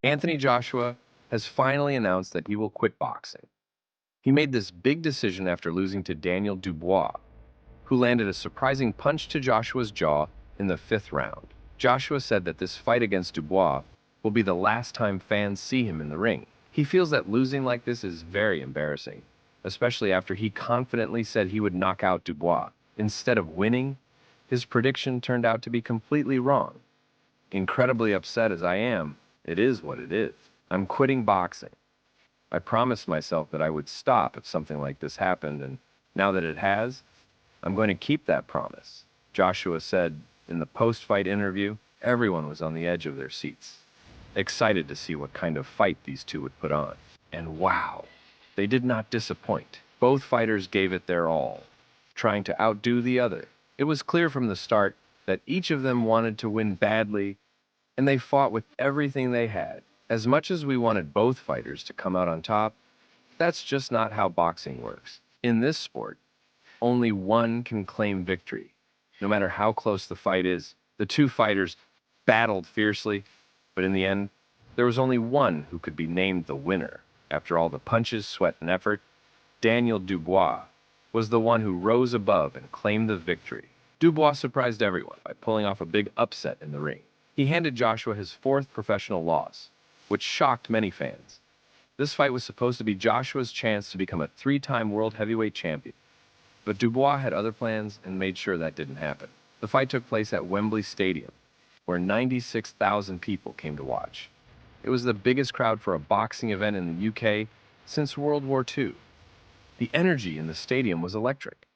Anthony Joshua has finally announced that he will quit boxing. He made this big decision after losing to Daniel Dubois, who landed a surprising punch to Joshua's jaw in the fifth round. Joshua said that this fight against Dubois will be the last time fans see him in the ring. He feels that losing like this is very embarrassing, especially after he confidently said he would knock out Dubois. Instead of winning, his prediction turned out to be completely wrong. Incredibly upset as I am, it is what it is. I'm quitting boxing. I promised myself that I would stop if something like this happened, and now that it has, I'm going to keep that promise. Joshua said in the post-fight interview. Everyone was on the edge of their seats, excited to see what kind of fight these two would put on. And wow, they did not disappoint. Both fighters gave it their all, trying to outdo the other. It was clear from the start that each of them wanted to win badly, and they fought with everything they had. As much as we wanted both fighters to come out on top, that's just not how boxing works. In this sport, only one can claim victory. No matter how close the fight is, the two fighters battled fiercely, but in the end, there was only one who could be named the winner. After all the punches, sweat, and effort, Daniel Dubois was the one who rose above and claimed the victory. Dubois surprised everyone by pulling off a big upset in the ring. He handed Joshua his fourth professional loss, which shocked many fans. This fight was supposed to be Joshua's chance to become a three-time world heavyweight champion, but Dubois had other plans and made sure that didn't happen. The fight took place at Wembley Stadium, where 96,000 people came to watch. It was the biggest crowd for a boxing event in the UK since World War II. The energy in the stadium was electric,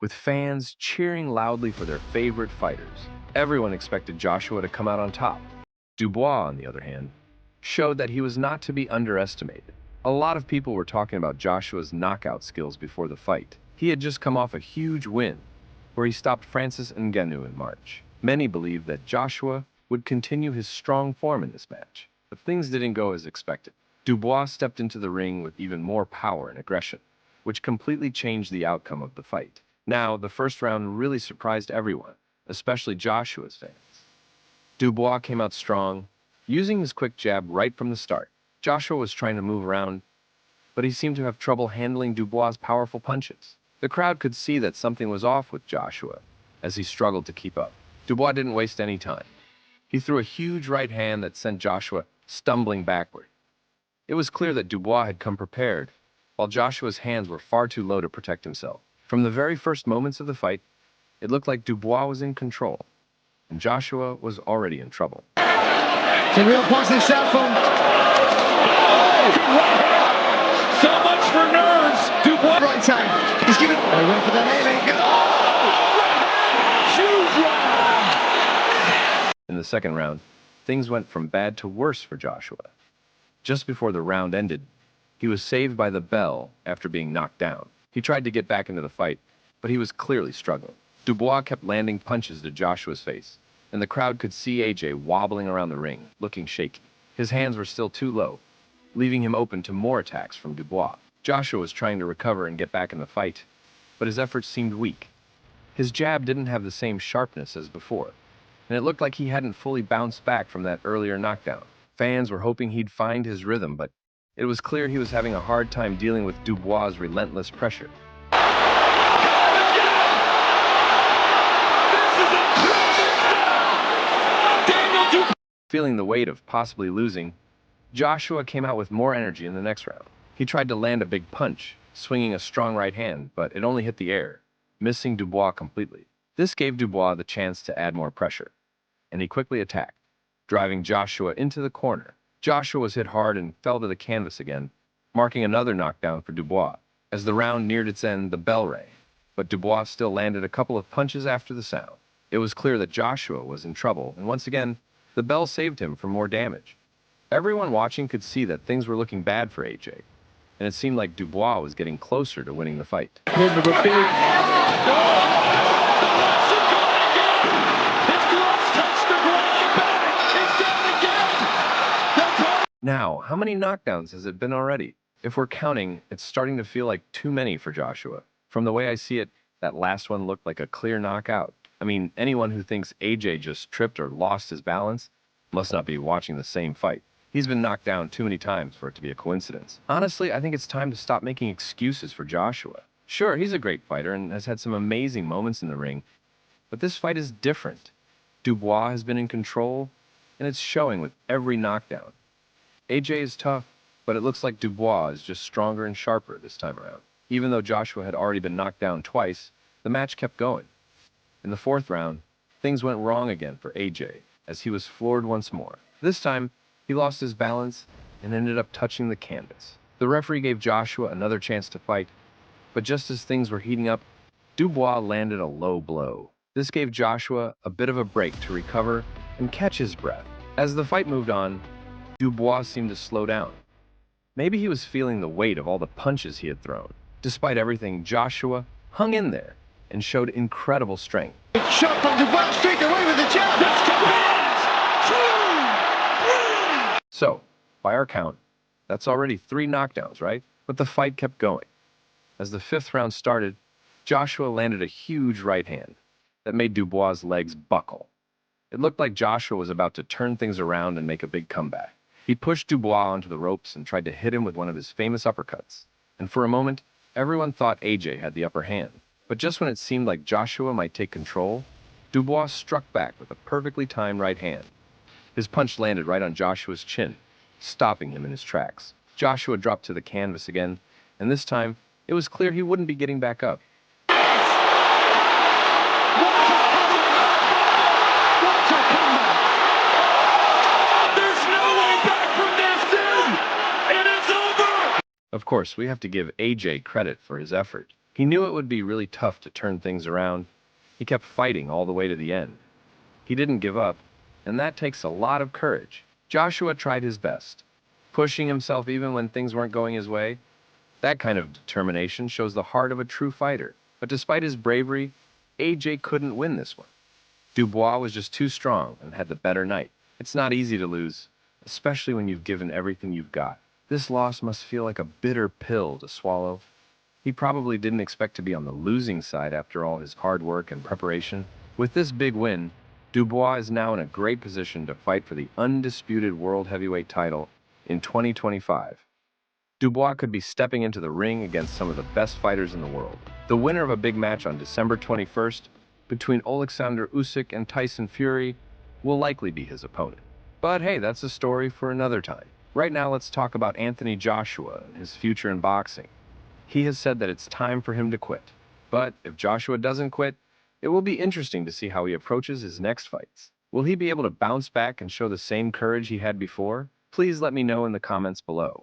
with fans cheering loudly for their favorite fighters. Everyone expected Joshua to come out on top. Dubois, on the other hand, showed that he was not to be underestimated. A lot of people were talking about Joshua's knockout skills before the fight. He had just come off a huge win, where he stopped Francis Ngannou in March. Many believed that Joshua would continue his strong form in this match, but things didn't go as expected. Dubois stepped into the ring with even more power and aggression, which completely changed the outcome of the fight. Now, the first round really surprised everyone, especially Joshua's fans. Dubois came out strong, using his quick jab right from the start. Joshua was trying to move around, but he seemed to have trouble handling Dubois' powerful punches. The crowd could see that something was off with Joshua as he struggled to keep up. Dubois didn't waste any time. He threw a huge right hand that sent Joshua stumbling backward. It was clear that Dubois had come prepared, while Joshua's hands were far too low to protect himself. From the very first moments of the fight, it looked like Dubois was in control, and Joshua was already in trouble. It's a real positive shout from... So much for nerves. Dubois. Right hand. He's giving... They went for the haymaker. Huge right. In the second round, things went from bad to worse for Joshua. Just before the round ended, he was saved by the bell after being knocked down. He tried to get back into the fight, but he was clearly struggling. Dubois kept landing punches to Joshua's face, and the crowd could see AJ wobbling around the ring, looking shaky. His hands were still too low, leaving him open to more attacks from Dubois. Joshua was trying to recover and get back in the fight, but his efforts seemed weak. His jab didn't have the same sharpness as before, and it looked like he hadn't fully bounced back from that earlier knockdown. Fans were hoping he'd find his rhythm, but it was clear he was having a hard time dealing with Dubois' relentless pressure. Feeling the weight of possibly losing, Joshua came out with more energy in the next round. He tried to land a big punch, swinging a strong right hand, but it only hit the air, missing Dubois completely. This gave Dubois the chance to add more pressure, and he quickly attacked, driving Joshua into the corner. Joshua was hit hard and fell to the canvas again, marking another knockdown for Dubois. As the round neared its end, the bell rang, but Dubois still landed a couple of punches after the sound. It was clear that Joshua was in trouble, and once again, the bell saved him from more damage. Everyone watching could see that things were looking bad for AJ, and it seemed like Dubois was getting closer to winning the fight. Now, how many knockdowns has it been already? If we're counting, it's starting to feel like too many for Joshua. From the way I see it, that last one looked like a clear knockout. I mean, anyone who thinks AJ just tripped or lost his balance must not be watching the same fight. He's been knocked down too many times for it to be a coincidence. Honestly, I think it's time to stop making excuses for Joshua. Sure, he's a great fighter and has had some amazing moments in the ring, but this fight is different. Dubois has been in control, and it's showing with every knockdown. AJ is tough, but it looks like Dubois is just stronger and sharper this time around. Even though Joshua had already been knocked down twice, the match kept going. In the fourth round, things went wrong again for AJ, as he was floored once more. This time, he lost his balance and ended up touching the canvas. The referee gave Joshua another chance to fight, but just as things were heating up, Dubois landed a low blow. This gave Joshua a bit of a break to recover and catch his breath. As the fight moved on, Dubois seemed to slow down. Maybe he was feeling the weight of all the punches he had thrown. Despite everything, Joshua hung in there and showed incredible strength. Shot from Dubois straight away with the jab. This could be it. So, by our count, that's already 3 knockdowns, right? But the fight kept going. As the 5th round started, Joshua landed a huge right hand that made Dubois' legs buckle. It looked like Joshua was about to turn things around and make a big comeback. He pushed Dubois onto the ropes and tried to hit him with one of his famous uppercuts. And for a moment, everyone thought AJ had the upper hand. But just when it seemed like Joshua might take control, Dubois struck back with a perfectly timed right hand. His punch landed right on Joshua's chin, stopping him in his tracks. Joshua dropped to the canvas again, and this time, it was clear he wouldn't be getting back up. Of course, we have to give AJ credit for his effort. He knew it would be really tough to turn things around. He kept fighting all the way to the end. He didn't give up, and that takes a lot of courage. Joshua tried his best, pushing himself even when things weren't going his way. That kind of determination shows the heart of a true fighter. But despite his bravery, AJ couldn't win this one. Dubois was just too strong and had the better night. It's not easy to lose, especially when you've given everything you've got. This loss must feel like a bitter pill to swallow. He probably didn't expect to be on the losing side after all his hard work and preparation. With this big win, Dubois is now in a great position to fight for the undisputed World Heavyweight title in 2025. Dubois could be stepping into the ring against some of the best fighters in the world. The winner of a big match on December 21st between Alexander Usyk and Tyson Fury will likely be his opponent. But hey, that's a story for another time. Right now, let's talk about Anthony Joshua and his future in boxing. He has said that it's time for him to quit. But if Joshua doesn't quit, it will be interesting to see how he approaches his next fights. Will he be able to bounce back and show the same courage he had before? Please let me know in the comments below.